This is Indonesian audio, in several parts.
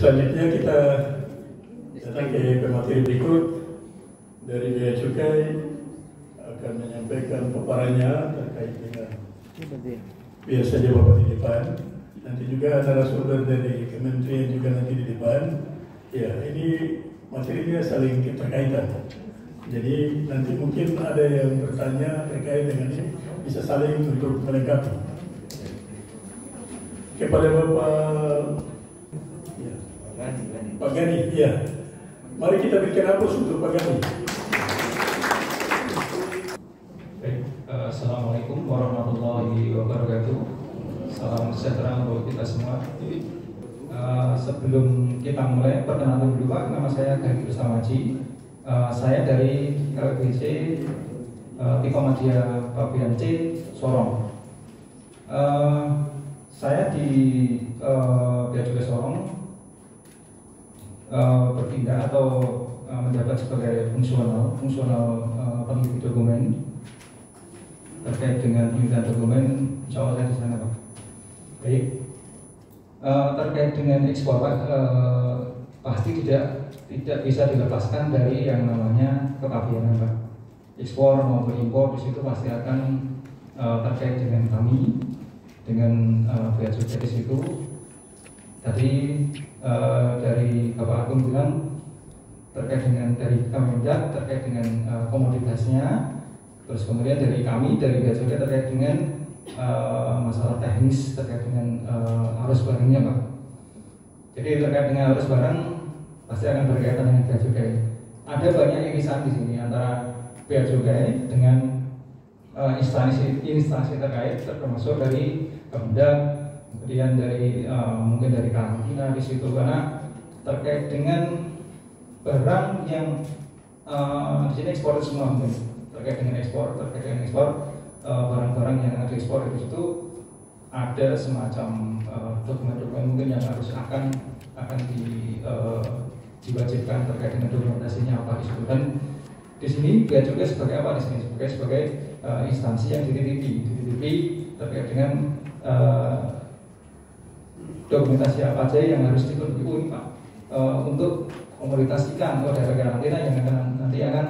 Selanjutnya kita datang ke pemateri berikut dari Bea Cukai akan menyampaikan paparannya terkait dengan biar saja Bapak di depan. Nanti juga narasumber dari kementerian juga nanti di depan. Ya, ini materinya saling keterkaitan. Jadi nanti mungkin ada yang bertanya terkait dengan ini, bisa saling untuk melengkapi. Kepada Bapak Pak Gani, ya. Mari kita berikan aplaus untuk Pak Gani. Baik, Assalamualaikum warahmatullahi wabarakatuh. Salam sejahtera untuk kita semua. Sebelum kita mulai, perkenalan dulu Pak, nama saya Gani Kusnamaji. Saya dari LPC Tikomadia Pabean C Sorong. Saya di Bea Cukai Sorong berpindah atau menjabat sebagai fungsional peneliti dokumen terkait dengan penelitian dokumen. Insya Allah saya di sana Pak. Baik, terkait dengan ekspor Pak, pasti tidak bisa dilepaskan dari yang namanya kepabeanan Pak. Ekspor maupun impor di situ pasti akan terkait dengan kami, dengan Bea Cukai di situ. Tadi dari Bapak Agung bilang terkait dengan dari Kemendak terkait dengan komoditasnya, terus kemudian dari kami dari Bea Cukai terkait dengan masalah teknis terkait dengan arus barangnya Pak. Jadi terkait dengan arus barang pasti akan berkaitan dengan Bea Cukai. Ada banyak irisan di sini antara Bea Cukai dengan instansi terkait, termasuk dari Kemendak, kemudian dari mungkin dari karantina di situ, karena terkait dengan barang yang di sini ekspor semua, mungkin terkait dengan ekspor barang-barang yang ada ekspor di situ ada semacam dokumen-dokumen mungkin yang harus akan diwajibkan terkait dengan dokumentasinya apa di situ. Dan di sini Bea Cukai sebagai apa di sini? Sebagai instansi yang dititipi terkait dengan dokumentasi apa aja yang harus dipenuhi Pak untuk komoditas ikan atau daerah karantina yang nanti akan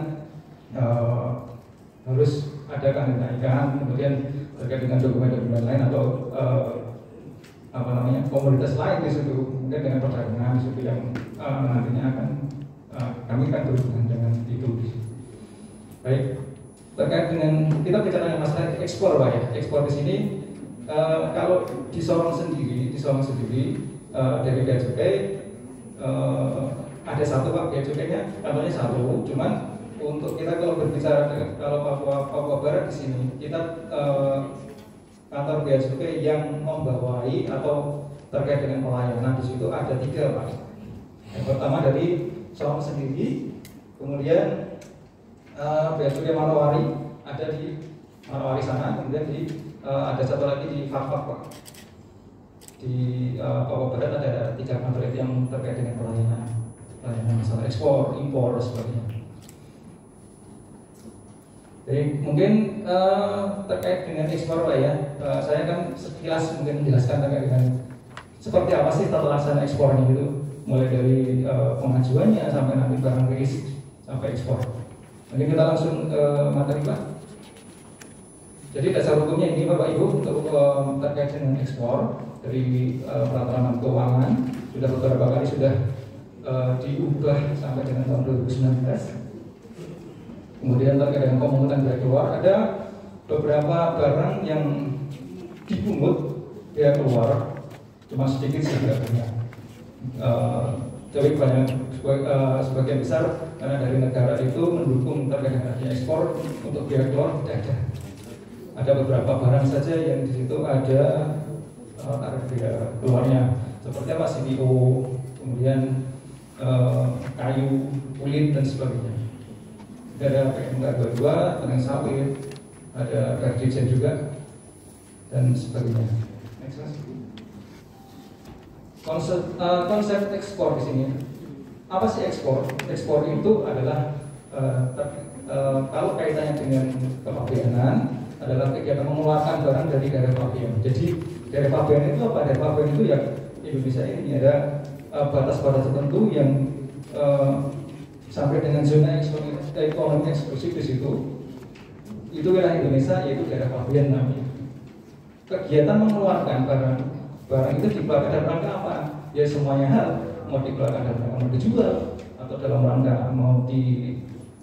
harus ada karantina ikan, kemudian terkait dengan dokumen-dokumen lain atau komoditas lain di situ, mungkin dengan perdagangan di situ yang nantinya akan kami akan berhubungan dengan itu. Baik, terkait dengan kita bicara masalah ekspor Pak ya, ekspor di sini kalau di Sorong sendiri dari Bea Cukai ada satu Pak, Bea Cukainya kantornya satu, cuman untuk kita kalau berbicara kalau Papua Barat di sini kita kantor Bea Cukai yang membawai atau terkait dengan pelayanan di situ ada 3 Pak. Yang pertama dari Sorong sendiri, kemudian Bea Cukai Manowari ada di Manowari sana, kemudian ada satu lagi di Fakfak Pak. Di Papua Barat ada 3 kantor itu yang terkait dengan pelayanan masalah ekspor, impor, dan sebagainya. Jadi mungkin terkait dengan ekspor Pak ya, saya kan sekilas mungkin menjelaskan terkait dengan seperti apa sih tata laksana ekspornya gitu, mulai dari pengajuannya sampai nanti barang rilis sampai ekspor. Mungkin kita langsung ke materi Pak. Jadi dasar hukumnya ini Bapak Ibu untuk terkait dengan ekspor dari peraturan keuangan sudah beberapa kali sudah diubah sampai dengan tahun 2019. Kemudian terkait dengan pemungutan bea keluar, ada beberapa barang yang dipungut bea keluar cuma sedikit saja banyak. Jadi banyak sebagian besar karena dari negara itu mendukung terkait dengan ekspor untuk bea keluar tidak ada. Ada beberapa barang saja yang di situ ada tarif bea keluarnya seperti apa CPO, kemudian kayu, kulit dan sebagainya. Ada PMK 22 tentang sawit, ada Gardijen juga dan sebagainya. Konsep ekspor di sini, apa sih ekspor? Ekspor itu adalah kalau kaitannya dengan kepabeanan adalah kegiatan mengeluarkan barang dari daerah pabean. Jadi daerah pabean itu apa? Daerah pabean itu ya Indonesia ini ada batas-batas tertentu yang sampai dengan zona ekonomi eksklusif di situ. Itu wilayah Indonesia, yaitu daerah Pabean namanya. Kegiatan mengeluarkan barang itu dikeluarkan dalam rangka apa? Ya semuanya hal, mau dikeluarkan dalam rangka mau dijual atau dalam rangka mau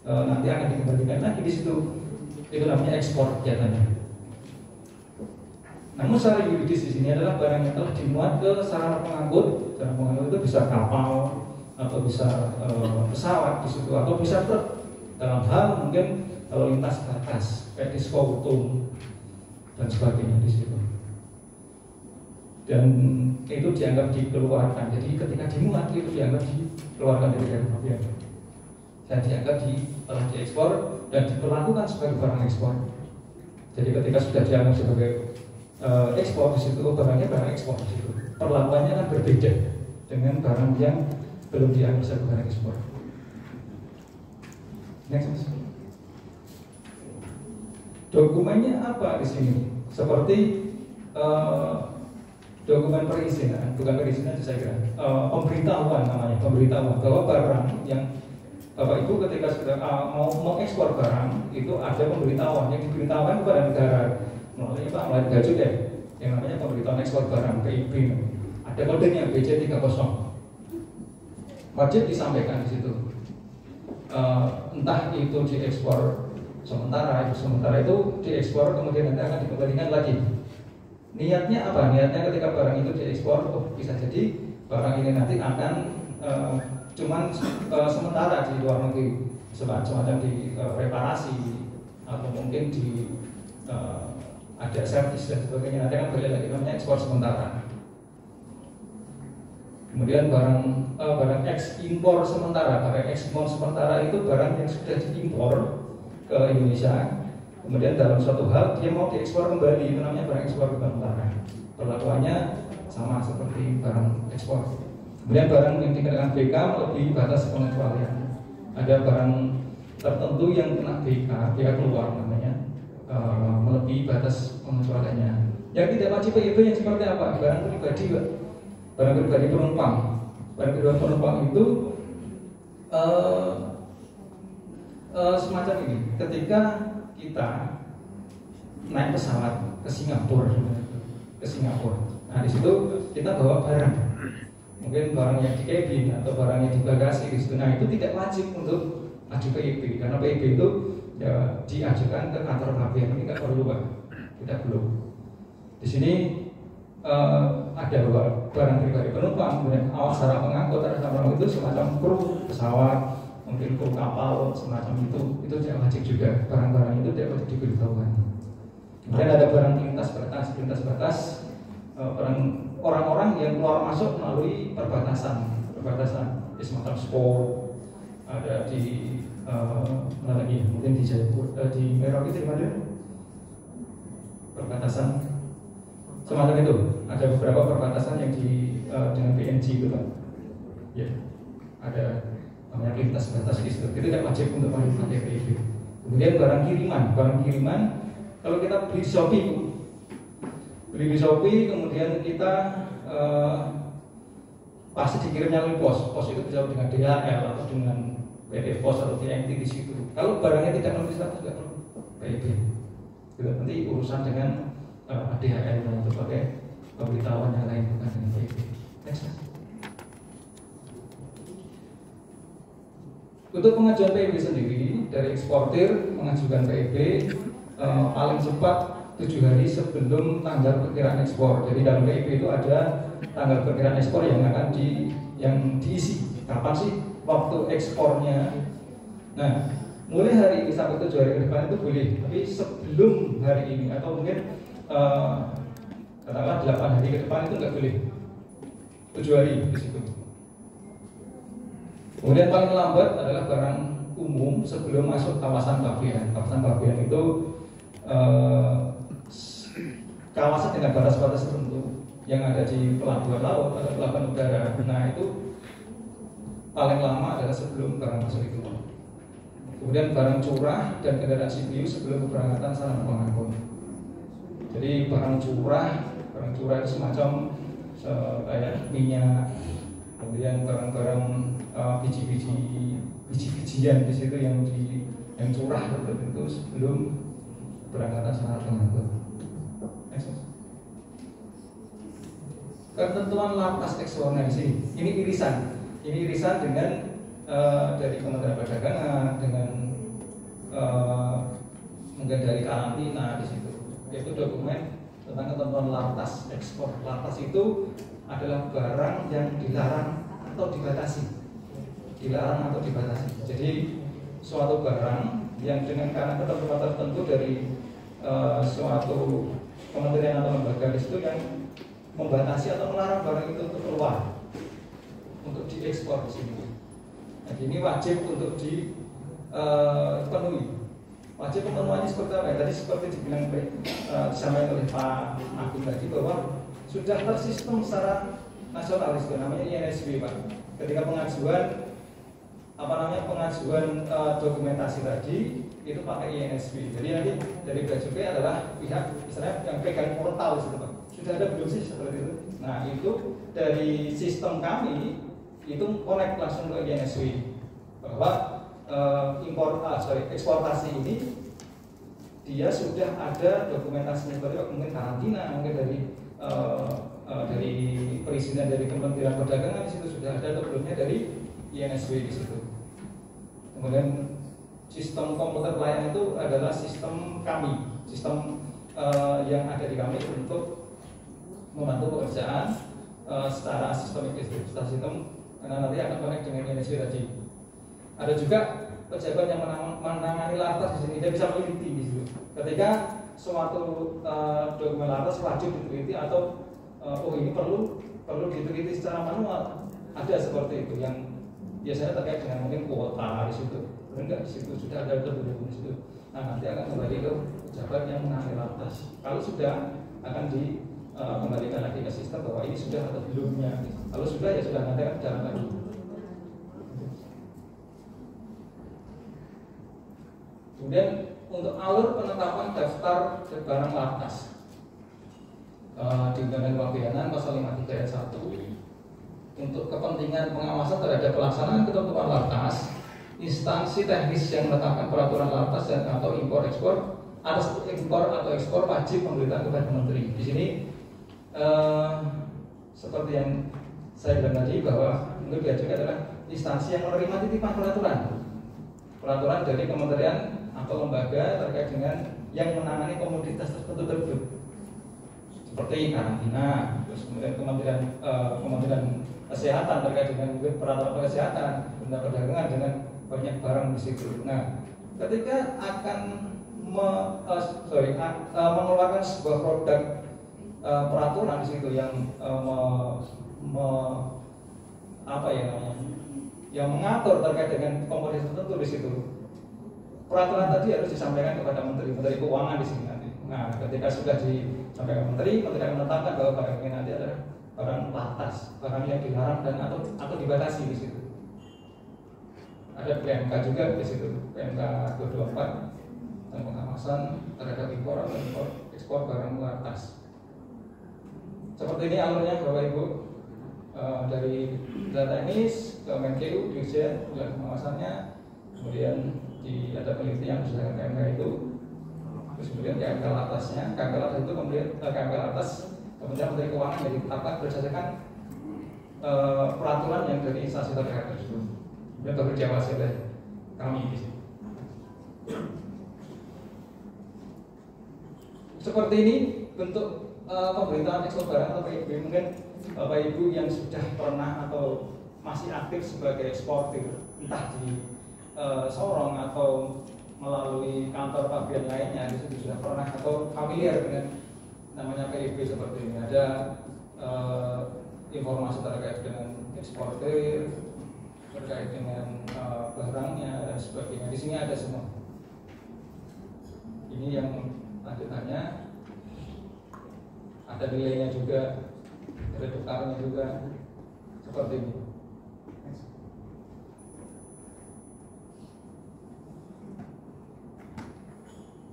nanti akan dikembalikan lagi di situ. Itu namanya ekspor kegiatannya. Namun secara yuridis di sini adalah barang yang telah dimuat ke sarana pengangkut. Sarana pengangkut itu bisa kapal atau bisa pesawat di situ atau bisa truk. Dalam hal mungkin lalu lintas batas, kayak diskoutum dan sebagainya di situ. Dan itu dianggap dikeluarkan. Jadi ketika dimuat itu dianggap dikeluarkan dari daerah Pabean. Dan dianggap telah diekspor dan diperlakukan sebagai barang ekspor. Jadi ketika sudah dianggap sebagai ekspor di situ, barangnya barang ekspor di situ. Perlakuannya kan berbeda dengan barang yang belum dianggap sebagai barang ekspor. Next. Dokumennya apa di sini? Seperti dokumen perizinan, bukan perizinan saya kira, pemberitahuan namanya, pemberitahuan bahwa barang yang Bapak Ibu ketika sudah mau mengekspor barang itu ada pemberitahuan yang diberitahukan kepada negara melalui bea cukai yang namanya pemberitahuan ekspor barang PIB. Ada kodenya BC30. Wajib disampaikan di situ. Entah itu diekspor sementara itu diekspor kemudian nanti akan dikembalikan lagi. Niatnya apa? Niatnya ketika barang itu diekspor, bisa jadi barang ini nanti akan cuman sementara di luar negeri, semacam di reparasi atau mungkin di ada servis dan sebagainya, nanti akan balik lagi, namanya ekspor sementara. Kemudian barang ekspor sementara, barang ekspor sementara itu barang yang sudah diimpor ke Indonesia, kemudian dalam suatu hal dia mau diekspor kembali, itu namanya barang ekspor sementara. Perlakuannya sama seperti barang ekspor. Kemudian barang yang dikenakan BK melebihi batas pengecualian. Ada barang tertentu yang kena BK keluar namanya, melebihi batas pengecualiannya. Yang tidak wajib PIB yang seperti apa? Barang pribadi, Pak. Barang pribadi penumpang. Barang pribadi penumpang itu semacam ini. Ketika kita naik pesawat ke Singapura, nah di situ kita bawa barang. Mungkin barang yang di cabin atau barang yang di bagasi di situ. Nah itu tidak wajib untuk aju PIB karena PIB itu ya diajukan ke kantor Pabean. Ini nggak perlu, Pak. Tidak perlu. Di sini ada barang pribadi penumpang, kemudian awak sarana pengangkut, ada barang itu semacam kru pesawat, mungkin kru kapal semacam itu tidak wajib juga. Barang-barang itu tidak wajib diberitahukan. Kemudian ada barang lintas batas, barang orang-orang yang keluar masuk melalui perbatasan di semacam spor, ada di mana lagi, mungkin di Jaipur, di Merauke, di mana perbatasan semacam itu. Ada beberapa perbatasan yang dengan PNG itu, Pak. Ya, ada namanya lintas batas di situ. Itu tidak wajib untuk pakai PIB. Kemudian barang kiriman, kalau kita beli di Shopee, kemudian kita pasti dikirimnya melalui pos itu bisa dengan DHL atau dengan PT Pos atau TNT di situ. Kalau barangnya tidak melalui status tidak perlu PIB. Itu nanti urusan dengan DHL dan untuk pakai pemberitahuan yang lain bukan dengan PIB. Next. Untuk pengajuan PIB sendiri dari eksportir mengajukan PIB paling cepat 7 hari sebelum tanggal perkiraan ekspor. Jadi dalam PIB itu ada tanggal perkiraan ekspor yang akan diisi. Kapan sih waktu ekspornya? Nah, mulai hari ini sampai 7 hari ke depan itu boleh. Tapi sebelum hari ini atau mungkin katakanlah 8 hari ke depan itu nggak boleh. 7 hari di situ. Kemudian paling lambat adalah barang umum sebelum masuk kawasan Pabean. Kawasan Pabean itu kawasan dengan batas-batas tertentu yang ada di pelabuhan laut atau pelabuhan udara. Nah itu paling lama adalah sebelum barang masuk itu. Kemudian barang curah dan kendaraan CPU sebelum keberangkatan sarana pengangkut. Jadi barang curah itu semacam kayak minyak kemudian barang-barang biji-bijian di situ yang curah itu sebelum berangkatan sangat mengangkut. Ketentuan lapas eksponensi ini irisan dengan dari Kementerian Perdagangan dengan mungkin dari karantina di situ, yaitu dokumen tentang ketentuan lapas ekspor. Lapas itu adalah barang yang dilarang atau dibatasi. Jadi suatu barang yang dengan karena ketentuan tertentu dari suatu kementerian atau lembaga di situ yang membatasi atau melarang barang itu untuk keluar, untuk diekspor di sini. Nah, ini wajib untuk dipenuhi. Wajib pemenuhannya seperti apa? Tadi seperti disampaikan oleh Pak Agung tadi bahwa sudah tersistem secara nasional, itu namanya INSW, Pak. Ketika pengajuan dokumentasi tadi itu pakai INSW. Jadi nanti dari Bea Cukai adalah pihak misalnya yang pegang portal itu, Pak. Sudah ada belum sih seperti itu? Nah, itu dari sistem kami itu connect langsung ke INSW bahwa eksportasi ini dia sudah ada dokumentasinya, seperti mungkin karantina, mungkin dari perizinan dari Kementerian Perdagangan di situ sudah ada, atau belumnya dari INSW di situ. Kemudian sistem komputer pelayanan itu adalah sistem kami, sistem yang ada di kami untuk membantu pekerjaan secara sistemik, secara sistem, karena nanti akan connect dengan INSW tadi. Ada juga pejabat yang menangani lapas di sini, dia bisa meneliti di situ. Ketika suatu dokumen lapas wajib diteliti atau ini perlu diteliti secara manual, ada seperti itu yang biasanya terkait dengan mungkin kuota di situ, enggak di situ sudah ada terbuka di situ. Nah, nanti akan kembali ke pejabat yang menangani lapas. Kalau sudah akan kembalikan lagi ke sistem bahwa ini sudah atau belumnya. Kalau sudah ya sudah, nanti akan jalan lagi. Kemudian untuk alur penetapan daftar barang lapas di Undang-Undang Kepabeanan pasal 53 ayat 1, untuk kepentingan pengawasan terhadap pelaksanaan ketentuan lapas, instansi teknis yang menetapkan peraturan lapas dan atau impor ekspor atas impor atau ekspor wajib memberitahukan kepada menteri. Di sini seperti yang saya bilang tadi bahwa Bea Cukai adalah instansi yang menerima titipan peraturan dari kementerian atau lembaga terkait dengan yang menangani komoditas tertentu, seperti karantina, terus kemudian kementerian kesehatan terkait dengan peraturan kesehatan, Kementerian Perdagangan dengan banyak barang di situ. Nah, ketika akan mengeluarkan sebuah produk peraturan di situ yang yang mengatur terkait dengan komoditas tertentu di situ, peraturan tadi harus disampaikan kepada Menteri Keuangan di sini nanti. Nah, ketika sudah disampaikan Menteri akan menetapkan bahwa barang ini nanti adalah barang latas, barang yang dilarang dan atau dibatasi di situ. Ada PMK juga di situ, PMK 224 tentang pengawasan terhadap impor atau ekspor barang latas. Seperti ini alurnya Bapak Ibu, dari teknis ke Menkeu, Dirjen pengawasannya, kemudian ada penelitian berdasarkan KMK itu, terus kemudian KMK atasnya, KMK atas itu kemudian KMK atas Kementerian Menteri Keuangan yang ditetapkan berdasarkan peraturan yang dari instansi terkait tersebut, dan diawasi oleh kami di sini. Seperti ini bentuk pemberitaan ekspor barang atau PIB. Mungkin Bapak Ibu yang sudah pernah atau masih aktif sebagai eksportir, entah di Sorong atau melalui kantor pabean lainnya, di situ sudah pernah atau familiar dengan namanya PIB seperti ini. Ada informasi terkait dengan eksportir, terkait dengan barangnya dan sebagainya. Di sini ada semua. Ini yang lanjutannya, ada nilainya juga, ada tukarnya juga, seperti ini.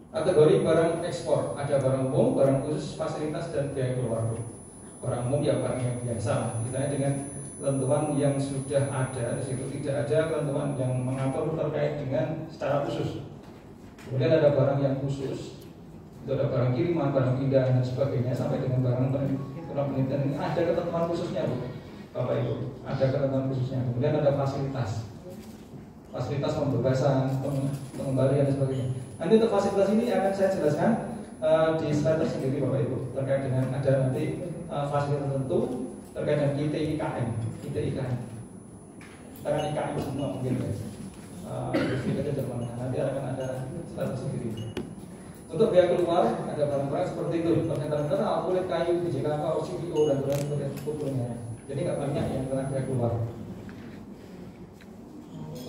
Kategori barang ekspor, ada barang umum, barang khusus, fasilitas, dan biaya keluar. Barang umum ya barang yang biasa, misalnya dengan ketentuan yang sudah ada di situ, tidak ada ketentuan yang mengatur terkait dengan secara khusus. Kemudian ada barang yang khusus, itu ada barang kiriman, barang pindahan dan sebagainya, sampai dengan barang penelitian ini ada ketentuan khususnya, Bu, Bapak Ibu, ada ketentuan khususnya. Kemudian ada fasilitas pembebasan, pengembalian dan sebagainya. Nanti untuk fasilitas ini akan saya jelaskan di slide tersendiri, Bapak Ibu, terkait dengan ada nanti fasilitas tertentu terkait dengan ITIKM. Kita kan IKM semua mungkin ya. Kita Jerman, nanti akan ada slide tersendiri. Untuk biaya keluar ada barang-barang seperti itu, persentasenya mineral, kulit kayu, biji kakao, CPO dan sebagainya. Jadi nggak banyak yang kena biaya keluar.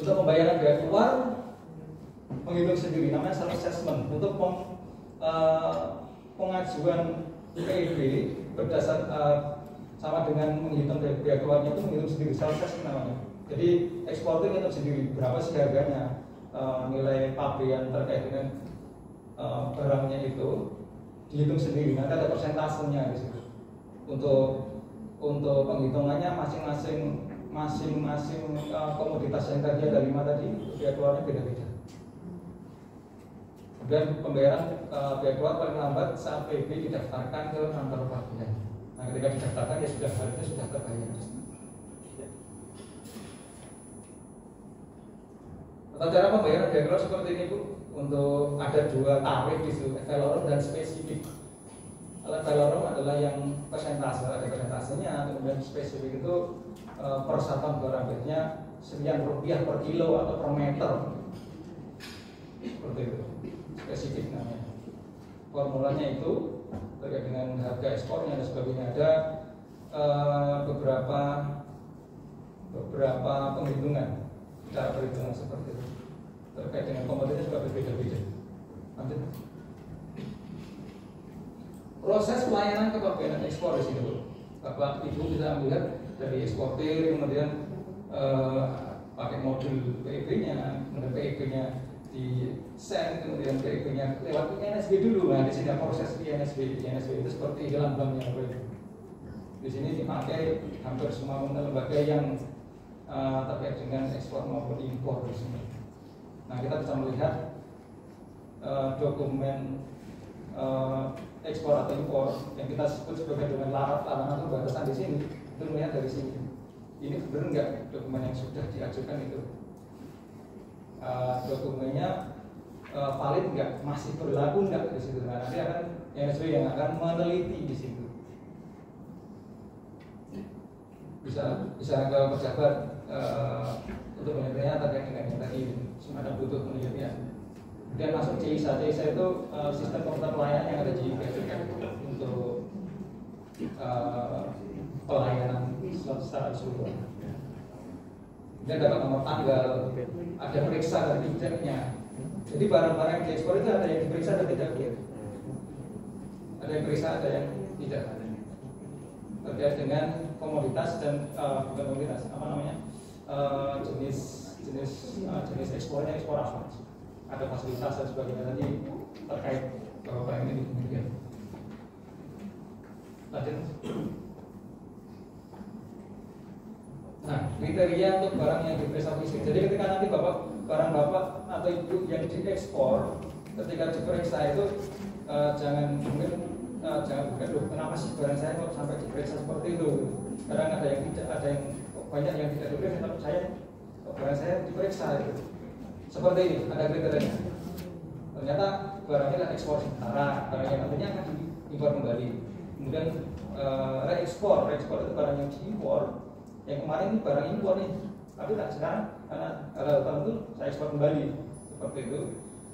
Untuk pembayaran biaya keluar menghitung sendiri, namanya self assessment. Untuk pengajuan PIB berdasar sama dengan menghitung biaya keluarnya itu menghitung sendiri, self assessment namanya. Jadi eksportir ngitung sendiri berapa sih harganya, nilai pabean terkait dengan barangnya itu dihitung sendiri. Nanti ada persentasenya di situ. Untuk penghitungannya masing-masing komoditas yang tadi ada 5 tadi biaya keluarnya beda-beda. Kemudian pembayaran biaya keluar paling lambat saat PIB didaftarkan ke kantor pabean. Nah, ketika didaftarkan ya harusnya sudah terbayar. Tata cara pembayaran biaya keluar seperti ini, Bu. Untuk ada 2 tarif di situ, velorem dan spesifik. Kalau velorem adalah yang persentase, ada persentasenya. Kemudian spesifik itu per satuan barang, biasanya sekian rupiah per kilo atau per meter. Seperti itu. Spesifik namanya. Formulanya itu terkait dengan harga ekspornya dan sebagainya. Ada beberapa penghitungan, cara perhitungan seperti itu. Terkait dengan komoditas juga berbeda-beda. Proses pelayanan kepabeanan ekspor di sini, Bu. Bapak Ibu bisa melihat dari eksportir, kemudian pakai modul PIB-nya, kemudian PIB-nya di send, kemudian PIB-nya lewat INSB dulu. Nah, di sini proses INSB itu seperti lambangnya, Bu. Di sini dipakai hampir semua lembaga yang terkait dengan ekspor maupun impor di sini. Nah, kita bisa melihat dokumen ekspor atau impor yang kita sebut sebagai dokumen larangan atau batasan di sini. Itu melihat dari sini. Ini benar nggak dokumen yang sudah diajukan itu? Dokumennya valid nggak? Masih berlaku nggak di situ? Nah, nanti akan INSB yang akan meneliti di situ. Bisa ke pejabat untuk penelitiannya terkait dengan yang tadi semacam butuh penelitian. Kemudian masuk CISA itu sistem komputer pelayanan yang ada di BPK untuk pelayanan secara keseluruhan. Kemudian dapat nomor tanggal, ada periksa dan tidaknya. Jadi barang-barang yang diekspor itu ada yang diperiksa dan tidak. Ada yang periksa, ada yang tidak. Terkait dengan komoditas dan bukan komoditas, apa namanya, jenis ekspornya, ekspor apa, ada fasilitas dan sebagainya tadi terkait bahwa barang ini demikian. Lanjut. Nah, kriteria untuk barang yang diperiksa fisik. Jadi ketika nanti barang bapak atau ibu yang diekspor, ketika diperiksa itu jangan bukan loh, kenapa sih barang saya kok sampai diperiksa seperti itu? Kadang ada yang tidak, ada yang banyak yang tidak diperiksa, tapi barang saya diperiksa itu. Seperti ini, ada kriterianya. Ternyata barangnya adalah ekspor sementara, barangnya nantinya akan diimpor kembali. Kemudian reekspor itu barang yang diimpor. Yang kemarin ini barang impor nih, tapi tak sekarang karena hal tertentu saya ekspor kembali, seperti itu.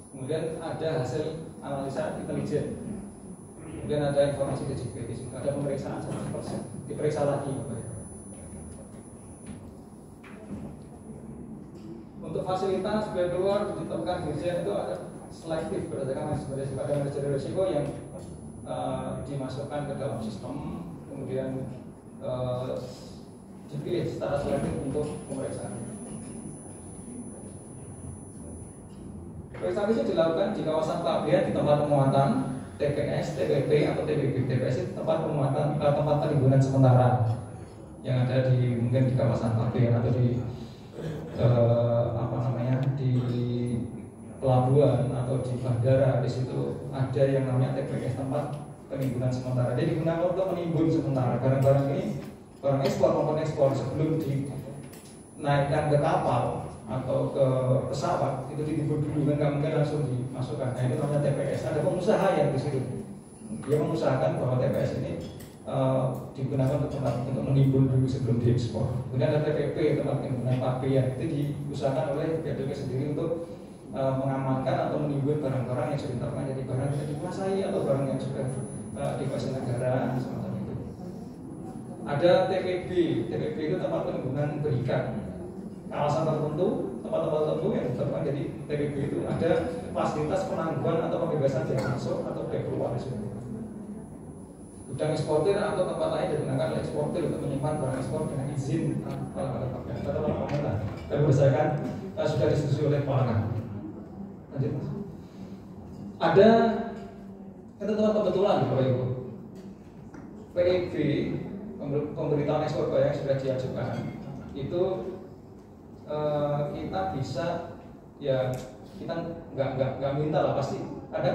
Kemudian ada hasil analisa intelijen. Kemudian ada informasi DJP, ada pemeriksaan 100%, diperiksa lagi. Untuk fasilitas biaya keluar ditetapkan dirjen itu ada selektif berdasarkan manajer risiko yang dimasukkan ke dalam sistem, kemudian dipilih secara selektif untuk pemeriksaan. Pemeriksaan itu dilakukan di kawasan pabean di tempat pemuatan TPS, TPP atau TPB. TPS itu tempat pemuatan, tempat penimbunan sementara yang ada di mungkin di kawasan Pabean atau di di pelabuhan atau di bandara. Di situ ada yang namanya TPS, tempat penimbunan sementara. Dia digunakan untuk menimbun sementara barang-barang ini, barang ekspor maupun ekspor, sebelum dinaikkan ke kapal atau ke pesawat itu ditimbun dulu, kan nggak mungkin langsung dimasukkan. Nah, itu namanya TPS. Ada pengusaha yang di situ, dia mengusahakan bahwa TPS ini digunakan untuk menimbun dulu sebelum diekspor. Kemudian ada TPP, tempat penimbunan pabean, itu diusahakan oleh BPP sendiri untuk mengamankan atau menimbun barang-barang yang sudah ditetapkan jadi barang yang dikuasai atau barang yang sudah dikuasai negara semacam itu. Ada TPB, TPB itu tempat penimbunan berikan kawasan tertentu, tempat-tempat tertentu yang ditetapkan jadi TPB itu ada fasilitas penangguhan atau pembebasan biaya masuk atau biaya keluar di situ. Gudang eksportir atau tempat lain digunakan oleh eksportir untuk menyimpan barang ekspor dengan izin atau pemerintah dan berdasarkan sudah disetujui oleh parangan. Lanjut. Ada ketentuan kebetulan Bapak Ibu. PEB, pemberitahuan ekspor barang yang sudah diajukan itu kita bisa, ya kita nggak minta lah, pasti ada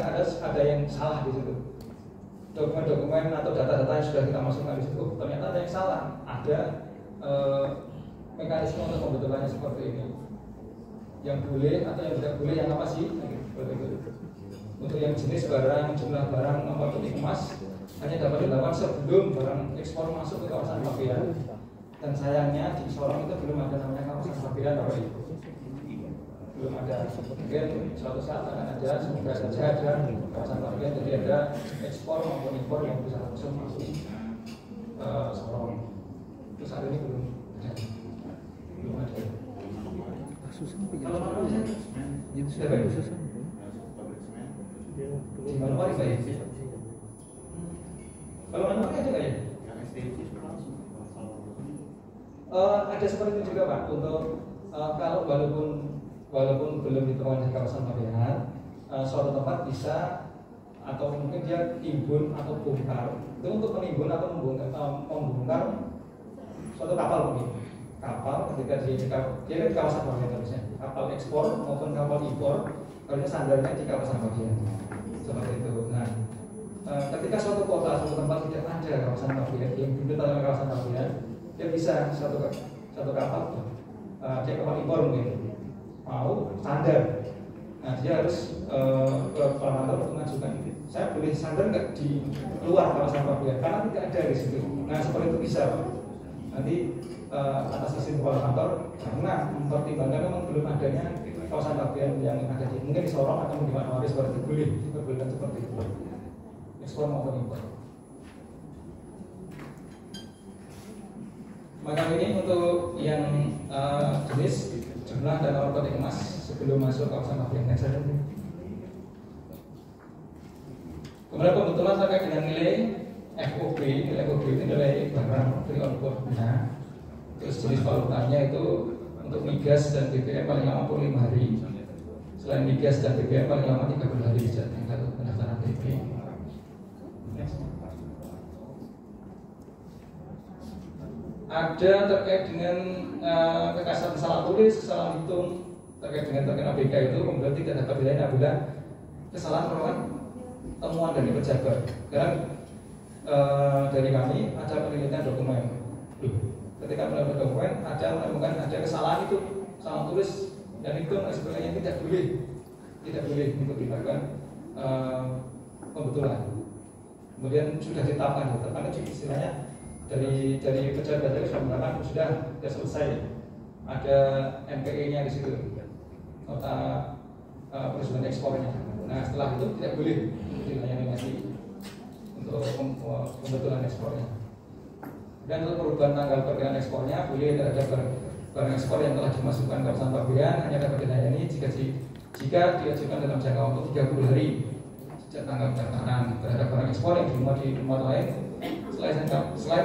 yang salah di situ. Dokumen-dokumen atau data-data yang sudah kita masukkan di situ, ternyata ada yang salah. Ada mekanisme untuk pembetulannya seperti ini. Yang boleh atau yang tidak boleh, yang apa sih? Untuk yang jenis barang, jumlah barang, nomor peti emas hanya dapat dilakukan sebelum barang ekspor masuk ke kawasan pabean. Dan sayangnya di Sorong itu belum ada namanya kawasan pabean, Bapak Ibu. Belum ada. Mungkin suatu saat akan ada, semoga saja ada kawasan pabean, jadi ada ekspor maupun impor yang bisa langsung masuk Sorong. Itu saat ini belum ada. Kalau mana susah. Di mana Pak ya? Kalau mana ada nggak ya? Ada seperti itu juga Pak. Untuk kalau walaupun belum ditemukan di kawasan pabean, suatu tempat bisa atau mungkin dia timbun atau bongkar. Itu untuk menimbun atau membongkar suatu kapal mungkin. Kapal ketika dia di kawasan pabean harusnya. Kapal ekspor maupun kapal impor, harusnya sandarnya di kawasan pabean. Seperti itu. Nah, ketika suatu kota, suatu tempat tidak ada kawasan pabean, yang belum ditentukan kawasan pabean, dia bisa satu kapal, dia kapal impor mungkin mau standar. Nah, dia harus ke Pelabuhan untuk mengajukan, saya boleh standar nggak di luar kawasan pabean, karena tidak ada di situ. Nah, seperti itu bisa Pak. Nanti atas izin kepala kantor, karena mempertimbangkan memang belum adanya kawasan pabean yang ada di mungkin di Sorong atau di mana seperti itu, boleh diperbolehkan seperti itu, ekspor maupun impor. Maka ini untuk yang jenis, jumlah dan nomor peti emas sebelum masuk kawasan pabean. Kemudian pembetulan terkait dengan nilai FOB. Nilai FOB itu nilai barang free on board. Nah, terus jenis valutanya itu untuk migas dan BBM paling lama 45 hari. Selain migas dan BBM paling lama 30 hari sejak tanggal pendaftaran BP. Ada terkait dengan kekasar salah tulis, kesalahan hitung terkait dengan token ABK itu kemudian tidak dapat dinilai apabila kesalahan merupakan temuan dari pejabat. Karena dari kami ada penelitian dokumen. Ketika melakukan dokumen ada kesalahan itu, salah tulis dan hitung dan sebagainya, tidak boleh untuk dilakukan pembetulan. Kemudian sudah ditetapkan itu istilahnya dari pejabat sudah mengatakan sudah selesai, ada MPE-nya di situ, nota persetujuan ekspornya. Nah, setelah itu tidak boleh dilayani lagi untuk pembetulan ekspornya. Dan untuk perubahan tanggal perkiraan ekspornya boleh terhadap barang ekspor yang telah dimasukkan ke kawasan pabean hanya dapat dilayani jika diajukan dalam jangka waktu 30 hari sejak tanggal pendaftaran. Terhadap barang ekspor yang dimuat di tempat lain selain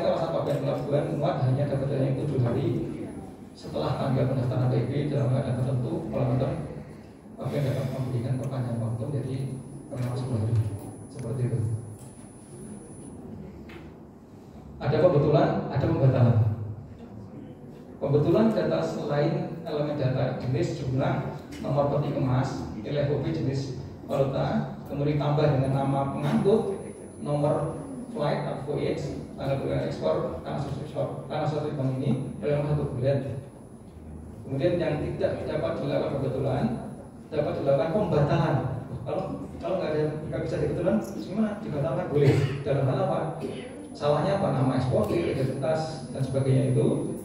kawasan pabean pelabuhan, muat hanya dapat dilayani 7 hari setelah tanggal pendaftaran DP. Dalam keadaan tertentu, pelabuhan pabean dapat memberikan perpanjangan waktu jadi paling 10 hari. Seperti itu. Ada pembetulan, ada pembatalan. data selain elemen data jenis, jumlah, nomor peti kemas, nilai hobi, jenis valuta, kemudian tambah dengan nama pengangkut, nomor flight atau voyage, tanggal bulan ekspor, tanggal suatu bank ini dalam 1 bulan. Kemudian yang tidak dapat dilakukan kebetulan, dapat dilakukan pembatalan. Kalau nggak bisa kebetulan, gimana? Dibatalkan boleh. Dalam hal apa? Salahnya apa? Nama eksportir, identitas dan sebagainya itu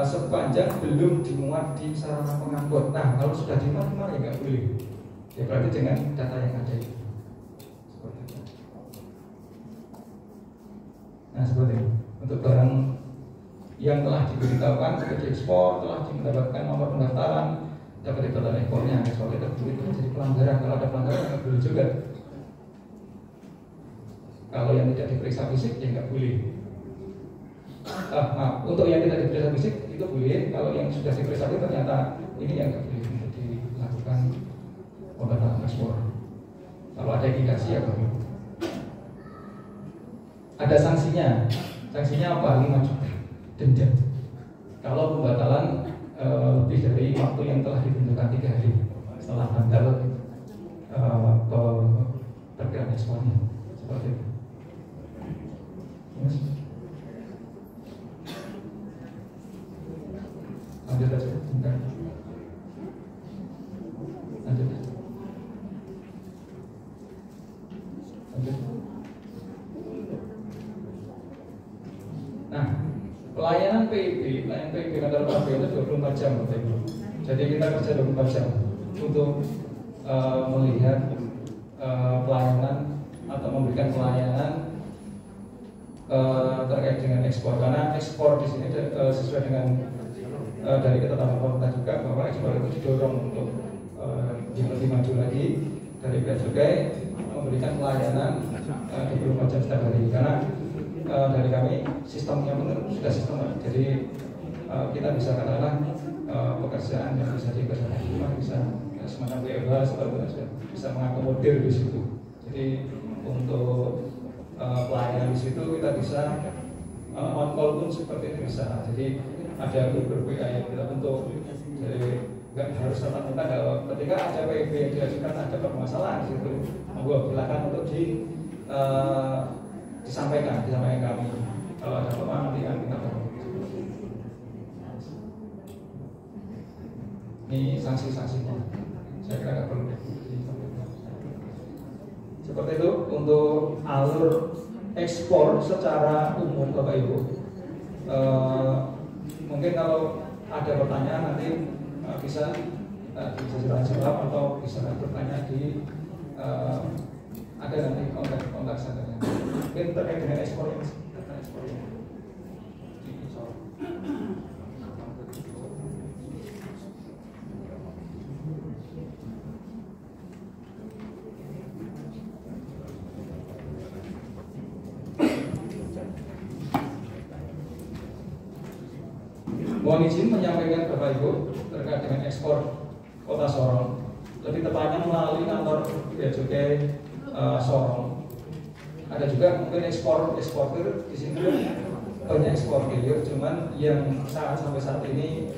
sepanjang belum dimuat di sarana pengangkut. Nah, kalau sudah dimuat gimana ya nggak boleh. Ya berarti dengan data yang ada itu. Seperti itu. Nah, seperti itu. Untuk barang yang telah diberitahukan sebagai ekspor, telah mendapatkan nomor pendaftaran, dapat dibatalkan ekspornya. Ekspor itu jadi pelanggaran. Kalau ada pelanggaran nggak boleh juga. Kalau yang tidak diperiksa fisik ya nggak boleh. Untuk yang tidak diperiksa fisik itu boleh. Kalau yang sudah diperiksa itu ternyata ini yang nggak boleh untuk dilakukan pembatalan ekspor. Kalau ada indikasi ya baru. Ada sanksinya. Sanksinya apa? 5 juta denda. Kalau pembatalan lebih dari waktu yang telah ditentukan 3 hari setelah tanggal perkiraan ekspornya. Seperti itu. Yes. Lanjut aja, bentar. Lanjut. Nah, pelayanan PIB kantor PIB itu 24 jam, Bapak Ibu. Jadi kita kerja 24 jam untuk melihat pelayanan atau memberikan pelayanan terkait dengan ekspor. Karena ekspor di sini sesuai dengan dari ketetapan pemerintah juga bahwa ekspor itu didorong untuk lebih maju lagi. Dari Bea Cukai memberikan pelayanan 24 jam setiap hari. Karena dari kami sistemnya pun sudah sistem, jadi kita bisa katakan pekerjaan yang bisa dikerjakan di rumah bisa semacam WFH seperti itu, bisa mengakomodir di situ. Jadi untuk pelayanan di situ kita bisa on call pun seperti itu bisa. Jadi ada grup WA yang kita bentuk. Jadi nggak harus serta-merta kalau ketika ada PIB yang diajukan ada permasalahan di situ, monggo silakan untuk disampaikan kami. Kalau ada permasalahan nanti kita tahu. Ini sanksi-sanksinya. Saya kira nggak perlu. Seperti itu untuk alur ekspor secara umum, Bapak Ibu. Mungkin kalau ada pertanyaan nanti bisa jawab atau bisa bertanya di ada nanti kontak saya. Mungkin terkait dengan ekspor yang mohon izin menyampaikan Bapak Ibu terkait dengan ekspor Kota Sorong, lebih tepatnya melalui kantor Bea Cukai Sorong. Ada juga mungkin eksportir di sini banyak eksportir, cuman yang sampai saat ini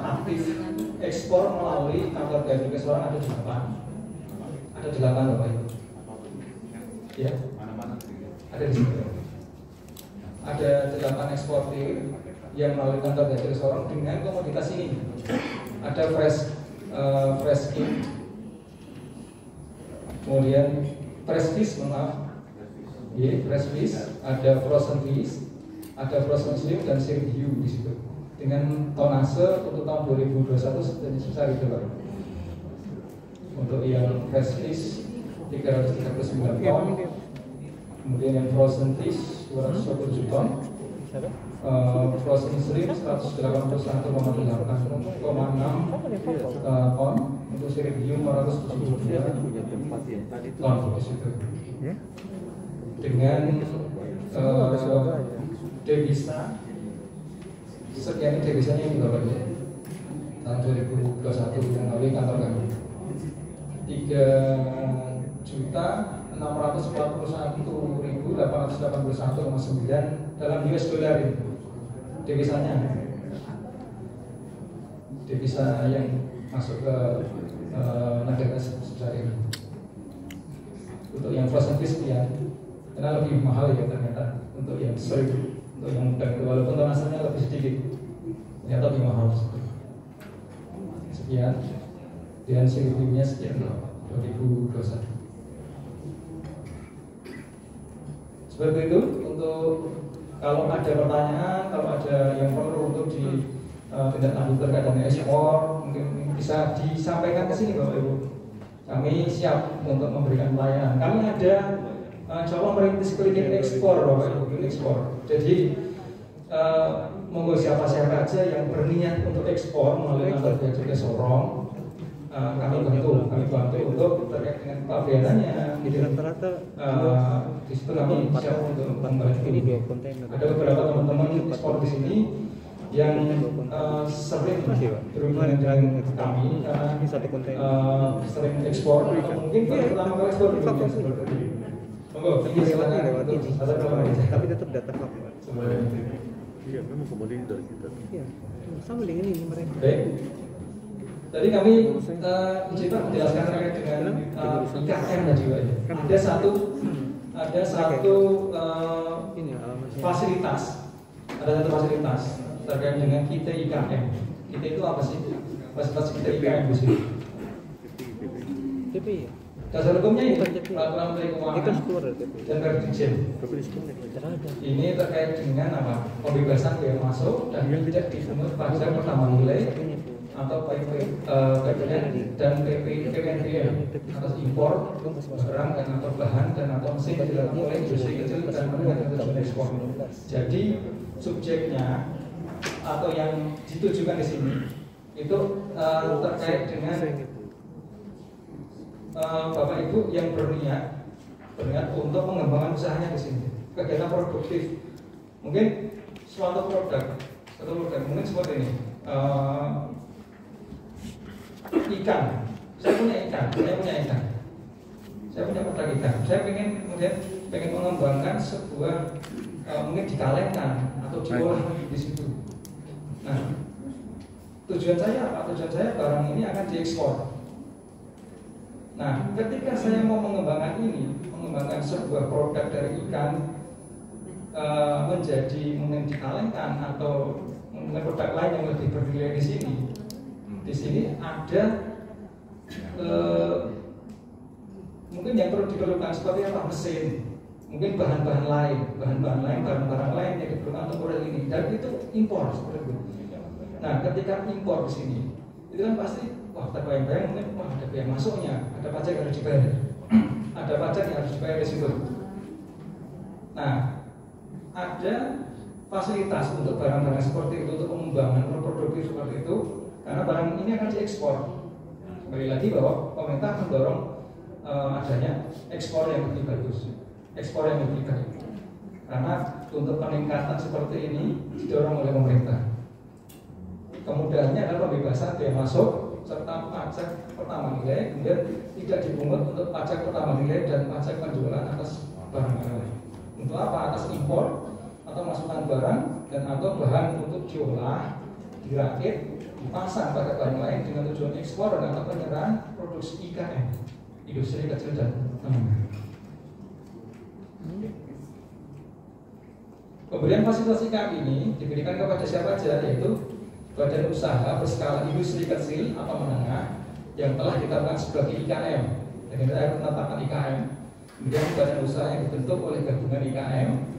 aktif ekspor melalui kantor Bea Cukai Sorong ada 8. Ada 8 Bapak Ibu. Ya. Ada di sini. Ada 8 eksportir yang melalui kantor Bea Cukai Sorong dengan komoditas ini. Ada fresh skin, kemudian fresh fish, fresh fish, ada frozen fish, ada frozen shrimp dan shrimp hiu di situ. Dengan tonase untuk tahun 2021 sebesar itu, Pak. Untuk yang fresh fish 339 ton, kemudian yang frozen fish 227 ton. Frozen shrimp 181,6 ton, untuk shrimp hiu 472 ton di situ. Dengan devisa sekian devisanya ini Bapak Ibu tahun 2021 yang melalui kantor kami 3.641.881,9 dalam US dollar ini devisanya. devisa yang masuk ke negara sebesar ini. Untuk yang frozen fish sekian, karena lebih mahal ya ternyata untuk yang shrimp, untuk yang udang itu walaupun tonasannya lebih sedikit, ternyata lebih mahal. Sekian, dan reviewnya sekian 2021. Seperti itu. Untuk kalau ada pertanyaan, kalau ada yang perlu untuk di tindak lanjut terkait dengan ekspor, mungkin bisa disampaikan ke sini Bapak Ibu. Kami siap untuk memberikan pelayanan. Kami ada coba merintis klinik ekspor Bapak Ibu, klinik ekspor. Jadi monggo siapa saja yang berniat untuk ekspor melalui kantor Bea Cukai Sorong, kami bantu untuk terkait dengan pabeanannya. Rata-rata Di situ kami siap untuk membantu. ini 2 kontainer. Ada beberapa teman-teman ekspor di sini yang sering berhubungan dengan kami karena Ini 1 kontainer. sering ekspor atau mungkin baru pertama kali ekspor di dunia. Monggo, ini silakan lewat untuk ini. ada teman-teman. Tapi tetap data fakta. Iya, memang komoditi dari kita. Iya, sama dengan ini mereka. Baik. Tadi kami izin Pak menjelaskan terkait dengan IKM tadi Pak. Ada satu Ini alamatnya. fasilitas terkait dengan kita IKM. Kita itu apa sih? Fasilitas kita IKM di sini. TP ya? Dasar hukumnya ini Bukan TP. peraturan Menteri Ini kan Keuangan keluar dari TP. dan Perdijen. Tapi di sini Terada. Ini terkait dengan apa? Pembebasan biaya masuk dan tidak dipungut pajak pertama nilai atau PPN dan PPNBM atas impor barang dan atau bahan dan atau mesin yang dilakukan oleh industri kecil dan menengah dan tujuan ekspor. Jadi subjeknya atau yang ditujukan di sini itu terkait dengan Bapak Ibu yang berniat untuk mengembangkan usahanya di sini, kegiatan produktif, mungkin suatu produk mungkin seperti ini. Ikan, saya punya produk ikan. Saya pengen mengembangkan sebuah mungkin dikalengkan atau diolah di situ. Nah, tujuan saya apa? Tujuan saya barang ini akan diekspor. Nah, ketika saya mau mengembangkan sebuah produk dari ikan menjadi mungkin dikalengkan atau mungkin produk lain yang lebih bernilai di sini. Di sini ada mungkin yang perlu diperlukan seperti apa, mesin, mungkin bahan-bahan lain, barang-barang lain yang diperlukan untuk produk ini, dan itu impor seperti itu. Nah, ketika impor di sini, itu kan pasti terbayang-bayang mungkin ada biaya masuknya, ada pajak yang harus dibayar, ada pajak yang harus dibayar di situ. Nah, ada fasilitas untuk barang-barang seperti itu, untuk pengembangan produktif seperti itu. Karena barang ini akan diekspor. Kembali lagi bahwa pemerintah mendorong adanya ekspor yang lebih bagus, ekspor yang lebih baik. Karena untuk peningkatan seperti ini didorong oleh pemerintah. Kemudahannya adalah pembebasan biaya masuk serta pajak pertama nilai, kemudian tidak dipungut untuk pajak pertama nilai dan pajak penjualan atas barang-barang lain. Untuk apa? Atas impor atau masukan barang dan atau bahan untuk diolah, dirakit, dipasang pada barang lain dengan tujuan ekspor dan atau penyerahan produksi IKM, industri kecil dan menengah. Pemberian fasilitas IKM ini diberikan kepada siapa saja, yaitu badan usaha berskala industri kecil atau menengah yang telah ditetapkan sebagai IKM. Jadi kita menetapkan IKM, kemudian badan usaha yang dibentuk oleh gabungan IKM,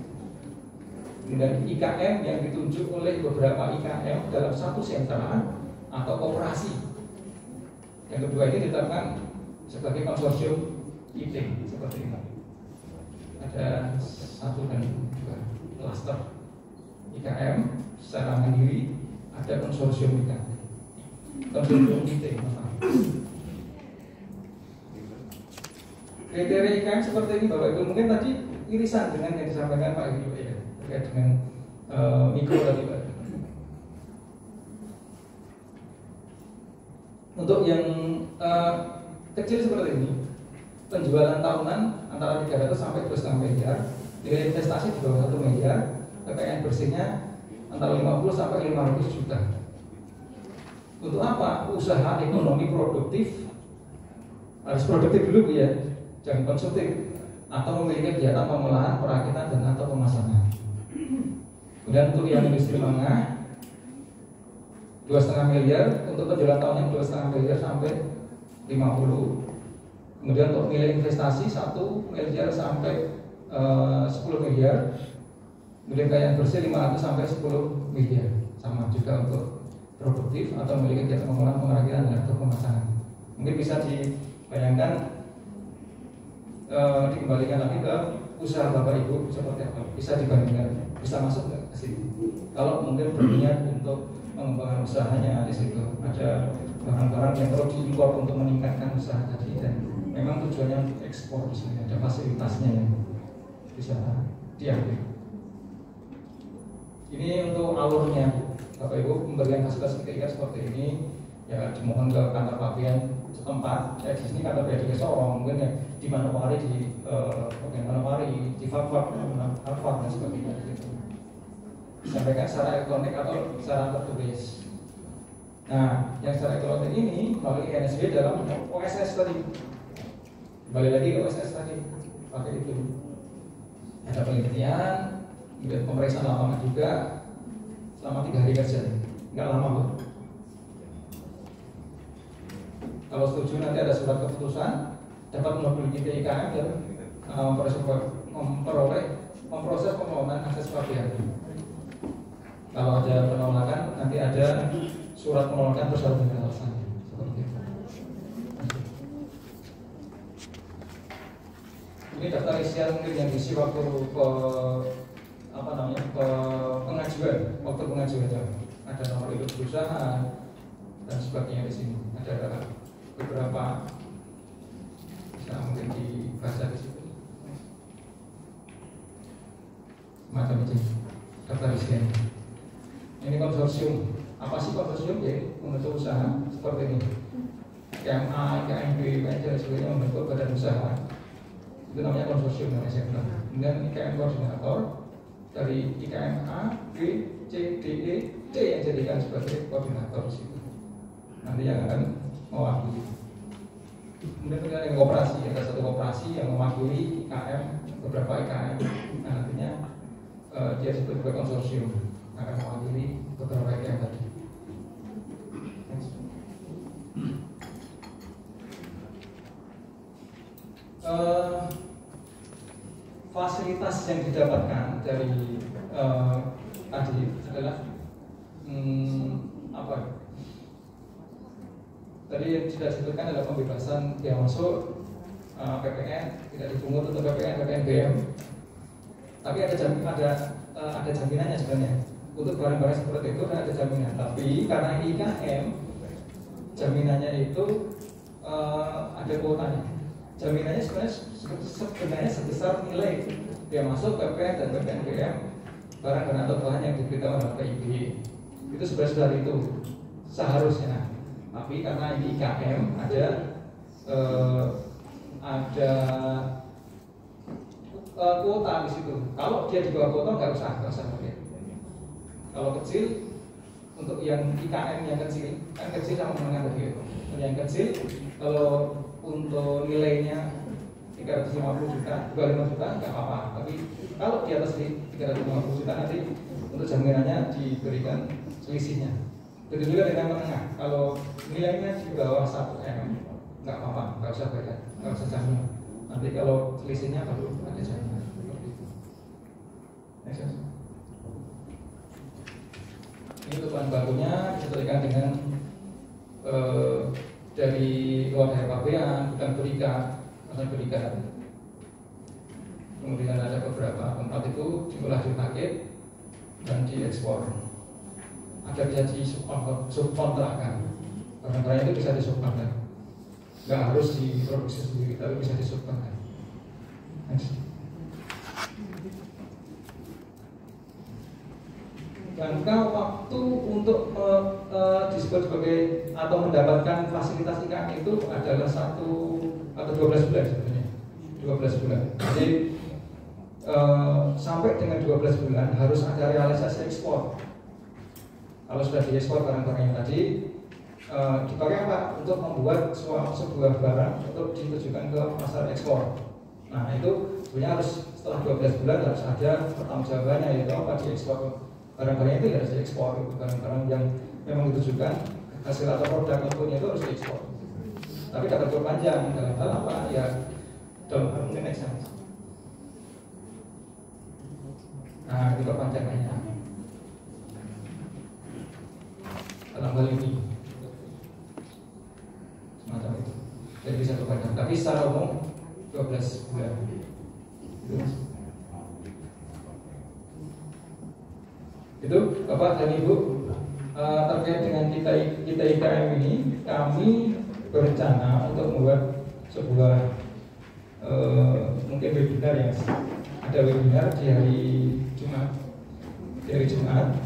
dan IKM yang ditunjuk oleh beberapa IKM dalam satu sentra atau koperasi. Yang kedua ini ditetapkan sebagai konsorsium IT seperti ini. Ada 1 dan 2 klaster IKM secara mandiri, ada konsorsium IKM, konsorsium IT. Kriteria IKM seperti ini Bapak Ibu, mungkin tadi irisan dengan yang disampaikan Pak Ibu ya, terkait dengan mikro tadi Pak. Untuk yang kecil seperti ini, penjualan tahunan antara 300 sampai 2,5 miliar, nilai investasi di bawah 1 miliar, kekayaan bersihnya antara 50 sampai 500 juta. Untuk apa? Usaha ekonomi produktif harus produktif dulu ya, jangan konsumtif, atau memiliki kegiatan pengolahan, perakitan dan atau pemasaran. Kemudian untuk yang industri menengah 2,5 miliar, untuk penjualan tahunnya 2,5 miliar sampai 50. Kemudian untuk nilai investasi 1 miliar sampai 10 miliar. Kemudian kekayaan bersih 500 sampai 10 miliar. Sama juga untuk produktif atau memiliki kegiatan pengolahan, perakitan dan atau pemasaran. Mungkin bisa dibayangkan, dikembalikan lagi ke usaha Bapak Ibu seperti apa, bisa dibandingkan, bisa masuk nggak ke sini? Kalau mungkin berniat untuk mengembangkan usahanya, di situ ada barang-barang yang perlu diimpor untuk meningkatkan usaha tadi, dan memang tujuannya untuk ekspor, di sini ada fasilitasnya yang bisa diambil. Ini untuk alurnya, Bapak Ibu pemberian fasilitas ketiga seperti ini, ya dimohon ke kantor Pabean setempat. Ya, di sini kantor Pabean di Sorong, mungkin ya di Manokwari, di Manokwari, di Fakfak dan sebagainya. Gitu. Disampaikan secara elektronik atau secara tertulis. Nah, yang secara elektronik ini melalui NSB dalam OSS tadi. Kembali lagi ke OSS tadi, pakai itu. Ada penelitian, kemudian pemeriksaan lapangan juga selama 3 hari kerja, nggak lama kok. Kalau setuju nanti ada surat keputusan, dapat memiliki IKM dan memproses permohonan akses Pabean. Kalau ada penolakan, nanti ada surat penolakan terus harus dilaksanakan. Seperti itu. Ini daftar isian mungkin yang diisi waktu pengajuan, waktu pengajuan ada nomor induk perusahaan dan sebagainya di sini. Ada beberapa, bisa mungkin dibaca di situ. Semacam itu daftar isian. Ini konsorsium. Apa sih konsorsium? Ya, membentuk usaha seperti ini. KMA, KMB, dan sebagainya membentuk badan usaha. Itu namanya konsorsium namanya sektor. Kemudian IKM koordinator dari IKM A, B, C, D, E, C yang jadikan sebagai koordinator di situ. Nanti yang akan mewakili. Kemudian ada yang koperasi, ada satu koperasi yang mewakili IKM, beberapa IKM. Nah, nantinya dia disebut sebagai konsorsium, akan mewakili beberapa IKM tadi. Fasilitas yang didapatkan dari tadi adalah apa? Tadi yang sudah disebutkan adalah pembebasan biaya masuk, PPN tidak dipungut untuk PPN, BM. Tapi ada jaminannya sebenarnya. Untuk barang-barang seperti itu ada jaminan. Tapi karena IKM, jaminannya itu ada kuotanya. Jaminannya sebenarnya sebesar nilai biaya masuk, PPN dan BM, barang dan atau bahan yang diberitakan oleh PIB. Itu sebesar itu seharusnya. Tapi karena ini IKM ada kuota di situ. Kalau dia di bawah kuota nggak usah pakai. Kalau kecil, untuk yang IKM yang kecil, kan kecil sama menengah tadi. Yang kecil kalau untuk nilainya 350 juta, 25 juta nggak apa-apa. Tapi kalau di atas 350 juta nanti untuk jaminannya diberikan selisihnya. Begitu juga dengan menengah. Kalau nilainya di bawah 1 M nggak apa-apa, nggak usah bayar, nggak usah jamin. Nanti kalau selisihnya baru ada jaminan. Ini untuk bahan bakunya disesuaikan dengan dari luar dari Pabean, bukan berikat. Kemudian ada beberapa tempat itu diolah di paket dan diekspor. Ada bisa di subkontrakkan. Barang-barang itu bisa disubkontrak. Nggak harus diproduksi sendiri, tapi bisa disubkontrak. Jangka waktu untuk disebut sebagai atau mendapatkan fasilitas IKM itu adalah 1 atau 12 bulan sebenarnya. 12 bulan. Jadi sampai dengan 12 bulan harus ada realisasi ekspor. Kalau sudah diekspor barang-barang yang tadi, dipakai apa? Untuk membuat sebuah barang untuk ditujukan ke pasar ekspor. Nah itu sebenarnya harus setelah 12 bulan harus ada pertanggungjawabannya, yaitu apa, diekspor. Barang-barang itu ya harus diekspor, barang-barang yang memang ditujukan hasil atau produk inputnya itu harus diekspor. Tapi dapat perpanjang dalam hal apa? Ya dalam hal mungkin exemption. Nah itu perpanjangannya dalam hal ini semacam itu. Jadi bisa perpanjang. Tapi secara umum 12 bulan. Itu Bapak dan Ibu, terkait dengan kita IKM ini, kami berencana untuk membuat sebuah mungkin webinar yang ada webinar di hari Jumat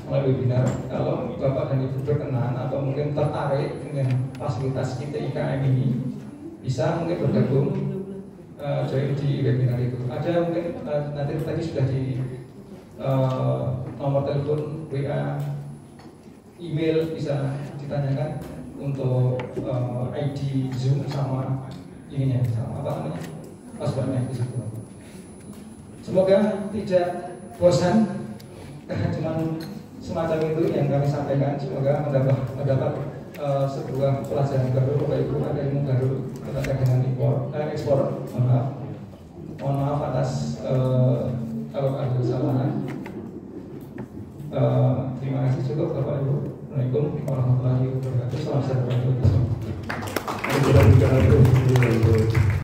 melalui webinar. Kalau Bapak dan Ibu berkenan atau mungkin tertarik dengan fasilitas kita IKM ini, bisa mungkin bergabung join di webinar itu. Ada mungkin nanti tadi sudah di nomor telepon, WA, email bisa ditanyakan untuk ID Zoom sama ininya, sama apa namanya, passwordnya di situ. Semoga tidak bosan karena cuma semacam itu yang kami sampaikan. Semoga mendapat sebuah pelajaran baru, Bapak Ibu, ada ilmu baru terkait dengan ekspor. Mohon maaf atas kalau ada kesalahan. Terima kasih cukup Bapak Ibu. Assalamualaikum warahmatullahi wabarakatuh. Salam sejahtera. Kita